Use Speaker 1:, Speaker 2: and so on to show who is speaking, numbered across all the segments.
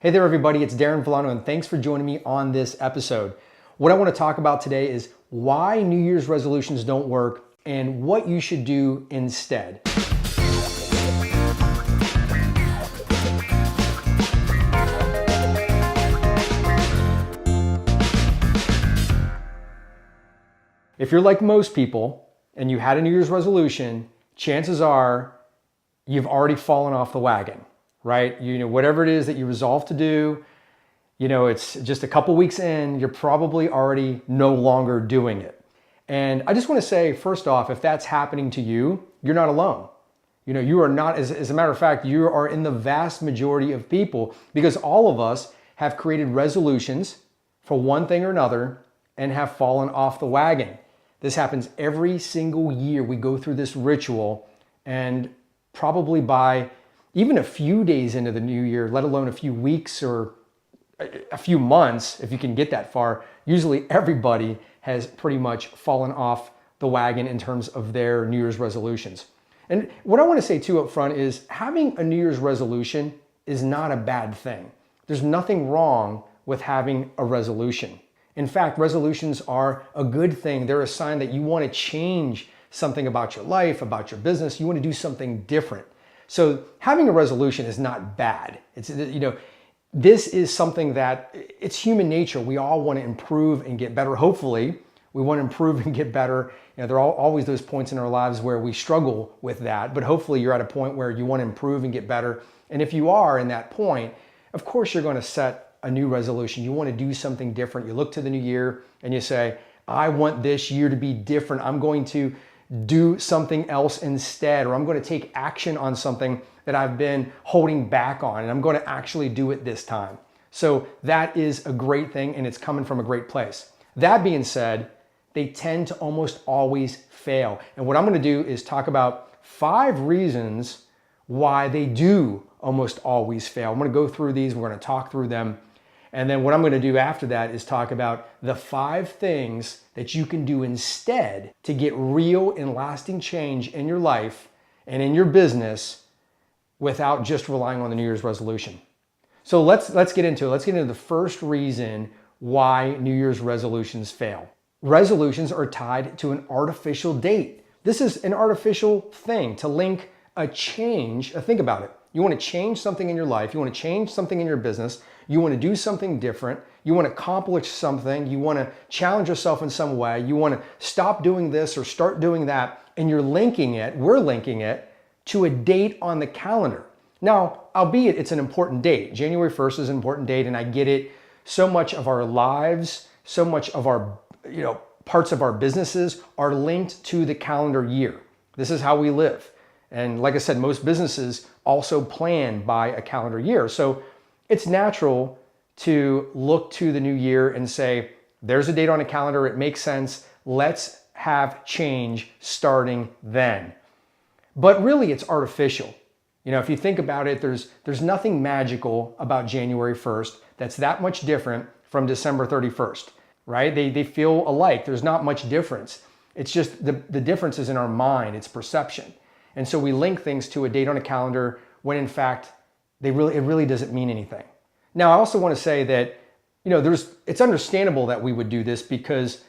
Speaker 1: Hey there everybody, it's Darren Villano and thanks for joining me on this episode. What I want to talk about today is why New Year's resolutions don't work and what you should do instead. If you're like most people and you had a New Year's resolution, chances are you've already fallen off the wagon. Right? Whatever it is that you resolve to do, it's just a couple weeks in, you're probably already no longer doing it. And I just want to say, first off, if that's happening to you, you're not alone. You are not, as a matter of fact, you are in the vast majority of people because all of us have created resolutions for one thing or another and have fallen off the wagon. This happens every single year. We go through this ritual, and probably by even a few days into the new year, let alone a few weeks or a few months, if you can get that far, usually everybody has pretty much fallen off the wagon in terms of their New Year's resolutions. And what I want to say too up front is having a New Year's resolution is not a bad thing. There's nothing wrong with having a resolution. In fact, resolutions are a good thing. They're a sign that you want to change something about your life, about your business. You want to do something different. So having a resolution is not bad. This is something that it's human nature. We all want to improve and get better. Hopefully, we want to improve and get better. There are always those points in our lives where we struggle with that, but hopefully you're at a point where you want to improve and get better. And if you are in that point, of course you're going to set a new resolution. You want to do something different. You look to the new year and you say, I want this year to be different. I'm going to do something else instead, or I'm going to take action on something that I've been holding back on, and I'm going to actually do it this time. So that is a great thing, and it's coming from a great place. That being said, they tend to almost always fail. And what I'm going to do is talk about 5 reasons why they do almost always fail. I'm going to go through these, we're going to talk through them. And then what I'm going to do after that is talk about the 5 things that you can do instead to get real and lasting change in your life and in your business without just relying on the New Year's resolution. So let's get into it. Let's get into the first reason why New Year's resolutions fail. Resolutions are tied to an artificial date. This is an artificial thing to link a change. Think about it. You want to change something in your life. You want to change something in your business. You want to do something different. You want to accomplish something. You want to challenge yourself in some way. You want to stop doing this or start doing that. And we're linking it to a date on the calendar. Now, albeit it's an important date. January 1st is an important date, and I get it. So much of our lives, so much of our, parts of our businesses are linked to the calendar year. This is how we live. And like I said, most businesses also plan by a calendar year. So it's natural to look to the new year and say, there's a date on a calendar, it makes sense, let's have change starting then. But really it's artificial. If you think about it, there's nothing magical about January 1st that's that much different from December 31st, right? They feel alike, there's not much difference. It's just the difference is in our mind, it's perception. And so we link things to a date on a calendar when in fact it really doesn't mean anything. Now, I also want to say that, it's understandable that we would do this because,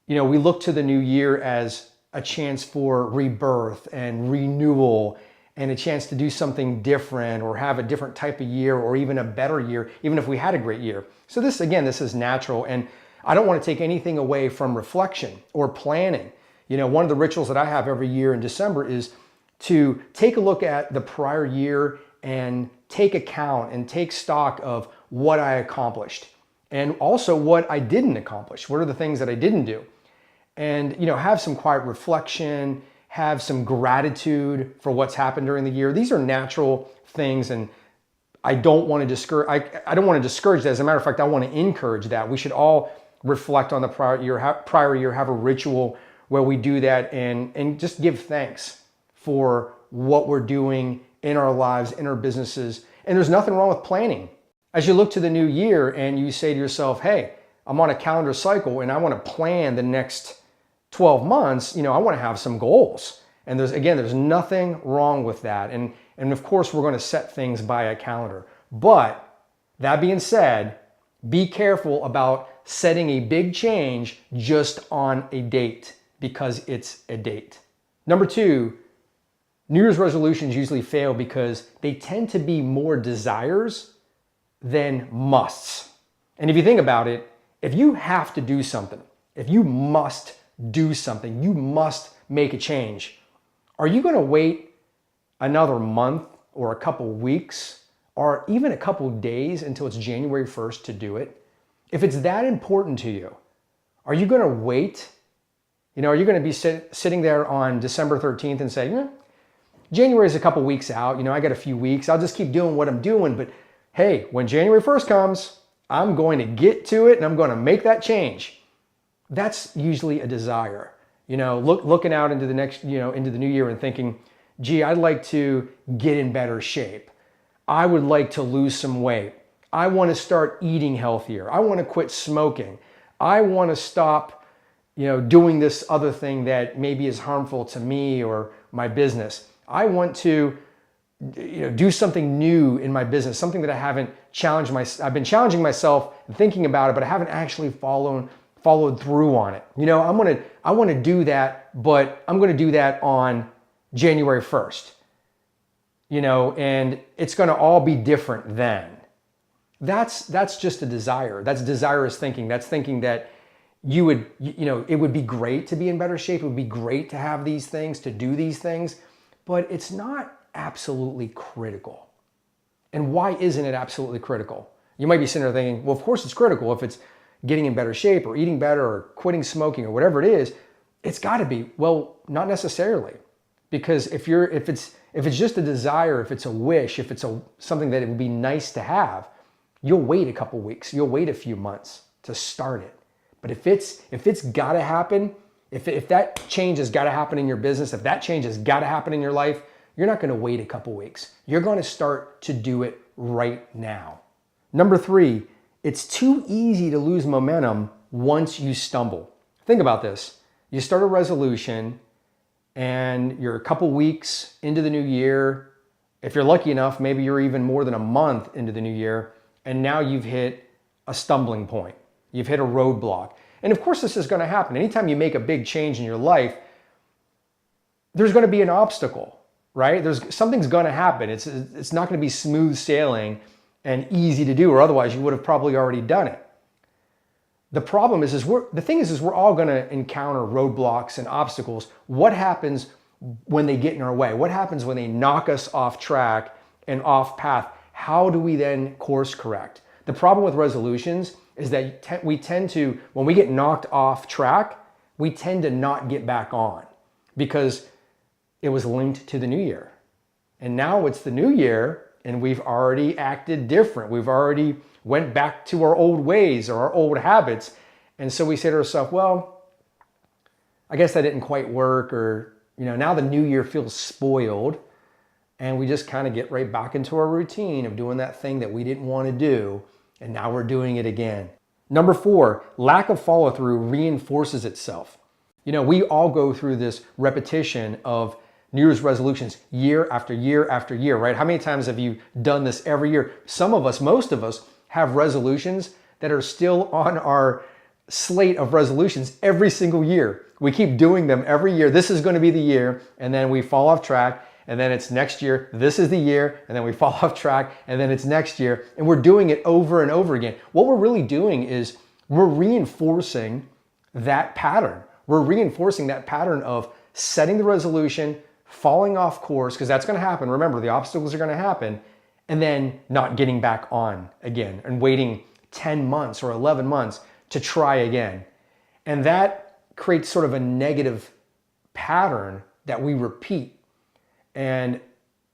Speaker 1: we look to the new year as a chance for rebirth and renewal and a chance to do something different or have a different type of year or even a better year, even if we had a great year. So this is natural. And I don't want to take anything away from reflection or planning. One of the rituals that I have every year in December is to take a look at the prior year and take account and take stock of what I accomplished and also what I didn't accomplish. What are the things that I didn't do? And, have some quiet reflection, have some gratitude for what's happened during the year. These are natural things, and I don't want to discourage, I don't want to discourage that. As a matter of fact, I want to encourage that. We should all reflect on the prior year, have a ritual where we do that and just give thanks for what we're doing in our lives, in our businesses. And there's nothing wrong with planning. As you look to the new year and you say to yourself, hey, I'm on a calendar cycle and I want to plan the next 12 months, I want to have some goals. And there's nothing wrong with that. And of course, we're going to set things by a calendar. But That being said, be careful about setting a big change just on a date because it's a date. Number two, New Year's resolutions usually fail because they tend to be more desires than musts. And if you think about it, if you have to do something, if you must do something, you must make a change, are you going to wait another month or a couple weeks or even a couple days until it's January 1st to do it? If it's that important to you, are you going to wait? Are you going to be sitting there on December 13th and say, January is a couple weeks out, I got a few weeks, I'll just keep doing what I'm doing, but hey, when January 1st comes, I'm going to get to it and I'm going to make that change. That's usually a desire. Looking out into the next, into the new year and thinking, gee, I'd like to get in better shape. I would like to lose some weight. I want to start eating healthier. I want to quit smoking. I want to stop, doing this other thing that maybe is harmful to me or my business. I want to, do something new in my business, something that I haven't challenged I've been challenging myself and thinking about it, but I haven't actually followed through on it. I want to do that, but I'm going to do that on January 1st. And it's going to all be different then. That's just a desire. That's desirous thinking. That's thinking that it would be great to be in better shape. It would be great to have these things, to do these things, but it's not absolutely critical. And why isn't it absolutely critical? You might be sitting there thinking, well, of course it's critical if it's getting in better shape or eating better or quitting smoking or whatever it is. It's got to be. Well, not necessarily, because if it's just a desire, if it's a wish, if it's something that it would be nice to have, you'll wait a couple weeks, you'll wait a few months to start it. But if it's got to happen, if that change has got to happen in your business, if that change has got to happen in your life, you're not going to wait a couple weeks. You're going to start to do it right now. Number three, it's too easy to lose momentum once you stumble. Think about this. You start a resolution and you're a couple weeks into the new year. If you're lucky enough, maybe you're even more than a month into the new year, and now you've hit a stumbling point. You've hit a roadblock. And of course this is going to happen. Anytime you make a big change in your life, there's going to be an obstacle, right? Something's going to happen. It's not going to be smooth sailing and easy to do, or otherwise you would have probably already done it. The problem is we're all going to encounter roadblocks and obstacles. What happens when they get in our way? What happens when they knock us off track and off path? How do we then course correct? The problem with resolutions is that we tend to, when we get knocked off track, we tend to not get back on because it was linked to the new year. And now it's the new year and we've already acted different. We've already went back to our old ways or our old habits. And so we say to ourselves, well, I guess that didn't quite work, or, now the new year feels spoiled. And we just kind of get right back into our routine of doing that thing that we didn't want to do. And now we're doing it again. Number four, lack of follow through reinforces itself. We all go through this repetition of New Year's resolutions year after year after year, right? How many times have you done this every year? Some of us, most of us, have resolutions that are still on our slate of resolutions every single year. We keep doing them every year. This is going to be the year, and then we fall off track, and then it's next year. This is the year, and then we fall off track, and then it's next year, and we're doing it over and over again. What we're really doing is we're reinforcing that pattern. We're reinforcing that pattern of setting the resolution, falling off course, because that's going to happen. Remember, the obstacles are going to happen, and then not getting back on again and waiting 10 months or 11 months to try again. And that creates sort of a negative pattern that we repeat. And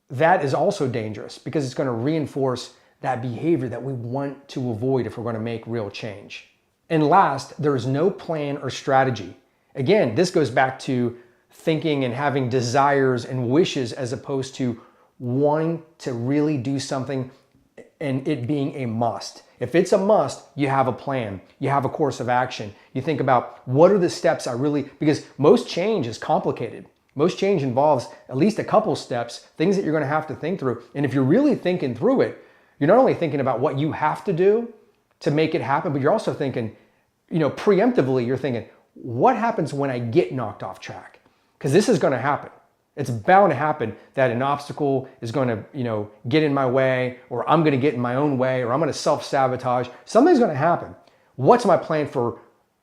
Speaker 1: that is also dangerous because it's going to reinforce that behavior that we want to avoid if we're going to make real change. And last, there is no plan or strategy. Again, this goes back to thinking and having desires and wishes as opposed to wanting to really do something and it being a must. If it's a must, you have a plan, you have a course of action. You think about what are the steps because most change is complicated. Most change involves at least a couple steps, things that you're going to have to think through. And if you're really thinking through it, you're not only thinking about what you have to do to make it happen, but you're also thinking, preemptively, you're thinking, what happens when I get knocked off track? Because this is going to happen. It's bound to happen that an obstacle is going to, get in my way, or I'm going to get in my own way, or I'm going to self-sabotage. Something's going to happen. What's my plan for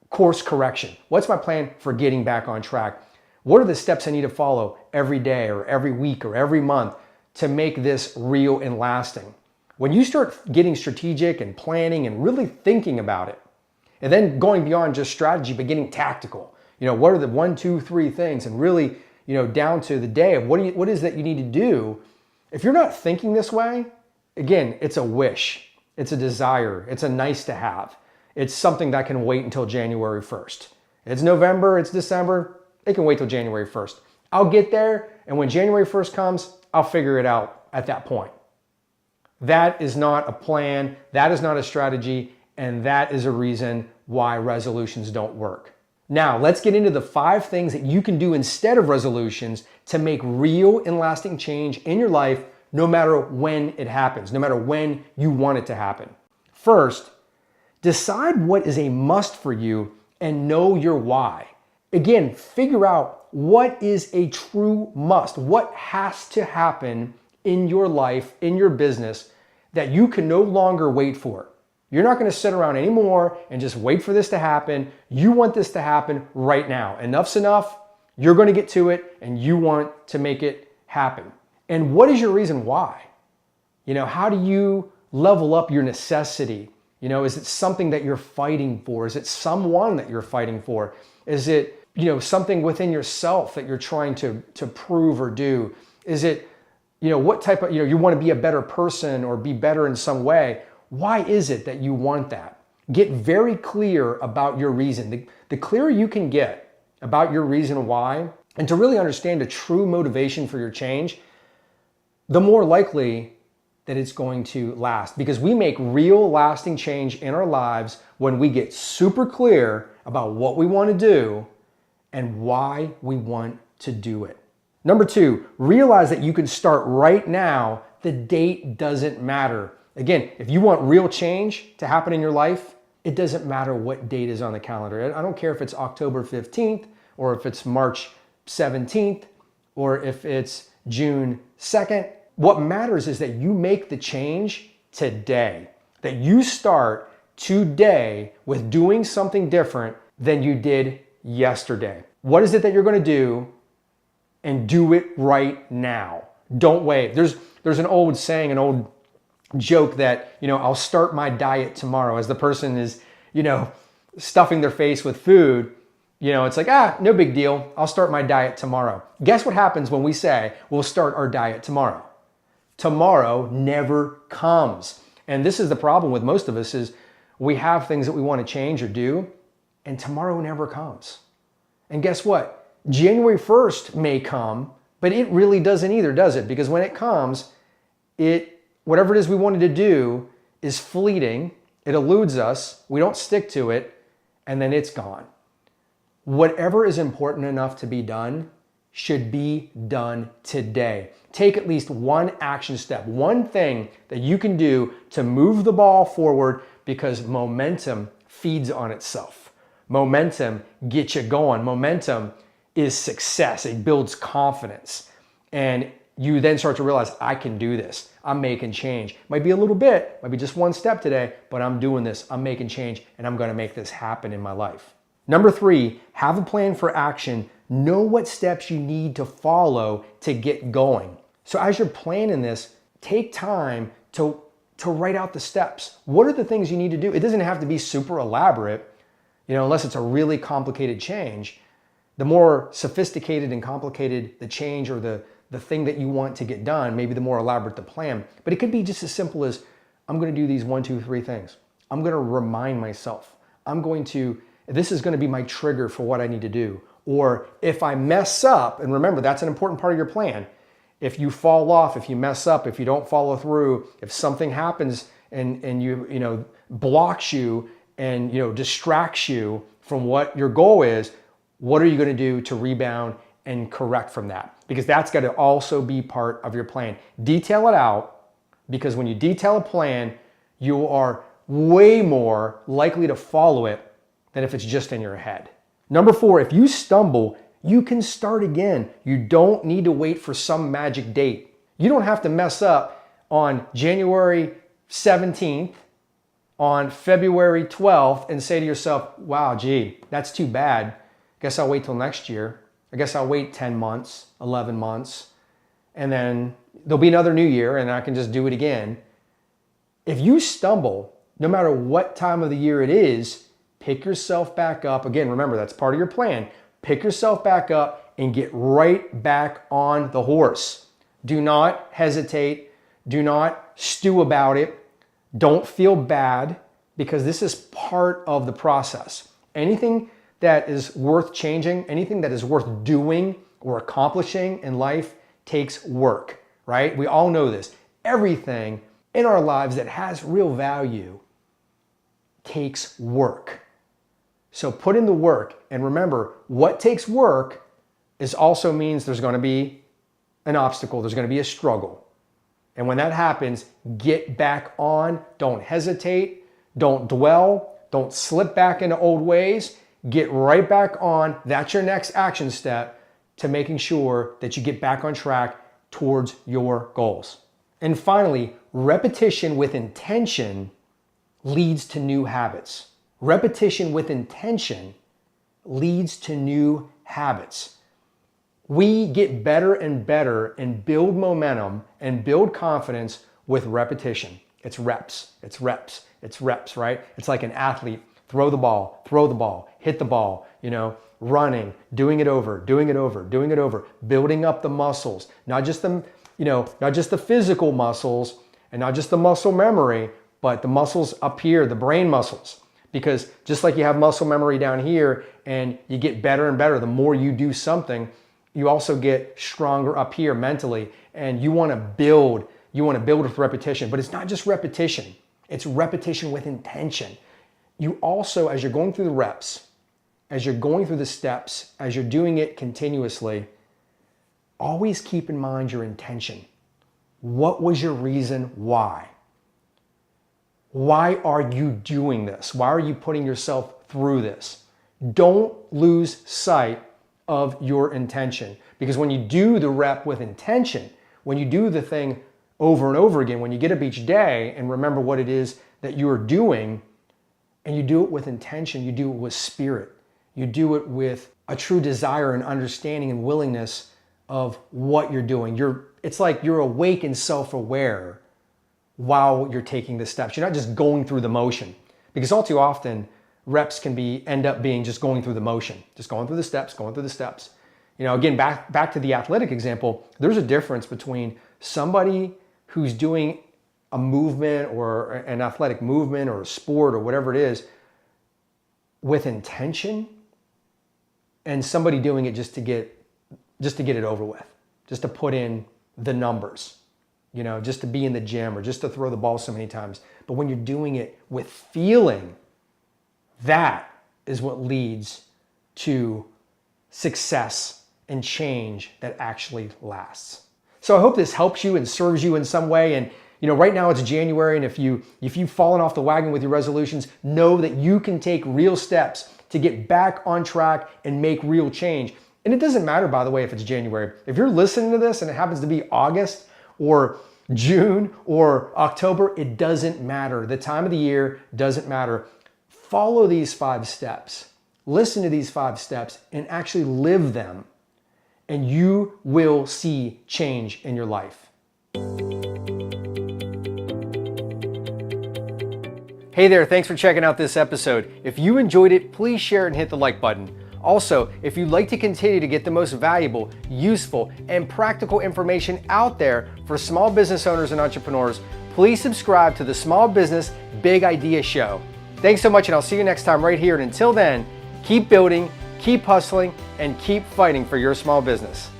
Speaker 1: course correction? What's my plan for getting back on track? What are the steps I need to follow every day or every week or every month to make this real and lasting? When you start getting strategic and planning and really thinking about it, and then going beyond just strategy, but getting tactical, what are the 1, 2, 3 things, and really, down to the day of what is that you need to do. If you're not thinking this way, again, it's a wish, it's a desire, it's a nice to have. It's something that can wait until January 1st. It's November, it's December, it can wait till January 1st. I'll get there, and when January 1st comes, I'll figure it out at that point. That is not a plan, that is not a strategy, and that is a reason why resolutions don't work. Now, let's get into the 5 things that you can do instead of resolutions to make real and lasting change in your life, no matter when it happens, no matter when you want it to happen. First, decide what is a must for you and know your why. Again, figure out what is a true must, what has to happen in your life, in your business, that you can no longer wait for. You're not going to sit around anymore and just wait for this to happen. You want this to happen right now. Enough's enough. You're going to get to it and you want to make it happen. And what is your reason why? How do you level up your necessity? Is it something that you're fighting for? Is it someone that you're fighting for? Is it, something within yourself that you're trying to prove or do? Is it, what type of, you want to be a better person or be better in some way? Why is it that you want that? Get very clear about your reason. The clearer you can get about your reason why, and to really understand the true motivation for your change, the more likely that it's going to last. Because we make real lasting change in our lives when we get super clear about what we want to do and why we want to do it. Number 2, realize that you can start right now. The date doesn't matter. Again, if you want real change to happen in your life, it doesn't matter what date is on the calendar. I don't care if it's October 15th or if it's March 17th or if it's June 2nd. What matters is that you make the change today, that you start today with doing something different than you did yesterday. What is it that you're going to do, and do it right now? Don't wait. There's an old saying, an old joke that, I'll start my diet tomorrow, as the person is, stuffing their face with food. It's like, no big deal. I'll start my diet tomorrow. Guess what happens when we say we'll start our diet tomorrow? Tomorrow never comes. And this is the problem with most of us, is we have things that we want to change or do, and tomorrow never comes. And guess what? January 1st may come, but it really doesn't either, does it? Because when it comes, whatever it is we wanted to do is fleeting. It eludes us. We don't stick to it, and then it's gone. Whatever is important enough to be done should be done today. Take at least one action step, one thing that you can do to move the ball forward, because momentum feeds on itself. Momentum gets you going. Momentum is success. It builds confidence. And you then start to realize, I can do this. I'm making change. Might be a little bit, might be just one step today, but I'm doing this. I'm making change, and I'm going to make this happen in my life. Number 3, have a plan for action. Know what steps you need to follow to get going. So as you're planning this, take time to write out the steps. What are the things you need to do? It doesn't have to be super elaborate, unless it's a really complicated change. The more sophisticated and complicated the change or the thing that you want to get done, maybe the more elaborate the plan. But it could be just as simple as, I'm going to do these 1, 2, 3 things. I'm going to remind myself. This is going to be my trigger for what I need to do. Or if I mess up, and remember, that's an important part of your plan. If you fall off, if you mess up, if you don't follow through, if something happens and you blocks you and distracts you from what your goal is, what are you going to do to rebound and correct from that? Because that's got to also be part of your plan. Detail it out, Because when you detail a plan, you are way more likely to follow it than if it's just in your head. Number 4, if you stumble, you can start again. You don't need to wait for some magic date. You don't have to mess up on January 17th, on February 12th, and say to yourself, wow, gee, that's too bad. Guess I'll wait till next year. I guess I'll wait 10 months, 11 months, and then there'll be another new year and I can just do it again. If you stumble, no matter what time of the year it is, pick yourself back up. Again, remember, that's part of your plan. Pick yourself back up and get right back on the horse. Do not hesitate. Do not stew about it. Don't feel bad, because this is part of the process. Anything that is worth changing, anything that is worth doing or accomplishing in life takes work, right? We all know this. Everything in our lives that has real value takes work. So put in the work, and remember, what takes work is also means there's going to be an obstacle, there's going to be a struggle. And when that happens, get back on. Don't hesitate. Don't dwell. Don't slip back into old ways. Get right back on. That's your next action step to making sure that you get back on track towards your goals. And finally, repetition with intention leads to new habits. Repetition with intention leads to new habits. We get better and better and build momentum and build confidence with repetition. It's reps, it's reps, it's reps, right? It's like an athlete. Throw the ball, hit the ball, running, doing it over, building up the muscles, not just the physical muscles and not just the muscle memory, but the muscles up here, the brain muscles. Because just like you have muscle memory down here and you get better and better, the more you do something, you also get stronger up here mentally, and you want to build with repetition. But it's not just repetition, it's repetition with intention. You also, as you're going through the reps, as you're going through the steps, as you're doing it continuously, always keep in mind your intention. What was your reason why? Why are you doing this? Why are you putting yourself through this? Don't lose sight of your intention, because when you do the rep with intention, when you do the thing over and over again, when you get up each day and remember what it is that you are doing, and you do it with intention, you do it with spirit, you do it with a true desire and understanding and willingness of what you're doing. It's like you're awake and self-aware while you're taking the steps. You're not just going through the motion, because all too often reps can end up being just going through the motion, just going through the steps. Again, back to the athletic example, there's a difference between somebody who's doing a movement or an athletic movement or a sport or whatever it is with intention, and somebody doing it just to get it over with, just to put in the numbers, just to be in the gym or just to throw the ball so many times. But when you're doing it with feeling, that is what leads to success and change that actually lasts. So I hope this helps you and serves you in some way. And right now it's January, and if you've fallen off the wagon with your resolutions, know that you can take real steps to get back on track and make real change. And it doesn't matter, by the way, if it's January. If you're listening to this and it happens to be August or June or October, it doesn't matter. The time of the year doesn't matter. Follow these 5 steps. Listen to these 5 steps and actually live them, and you will see change in your life. Hey there, thanks for checking out this episode. If you enjoyed it, please share it and hit the like button. Also, if you'd like to continue to get the most valuable, useful, and practical information out there for small business owners and entrepreneurs, please subscribe to the Small Business Big Idea Show. Thanks so much, and I'll see you next time right here. And until then, keep building, keep hustling, and keep fighting for your small business.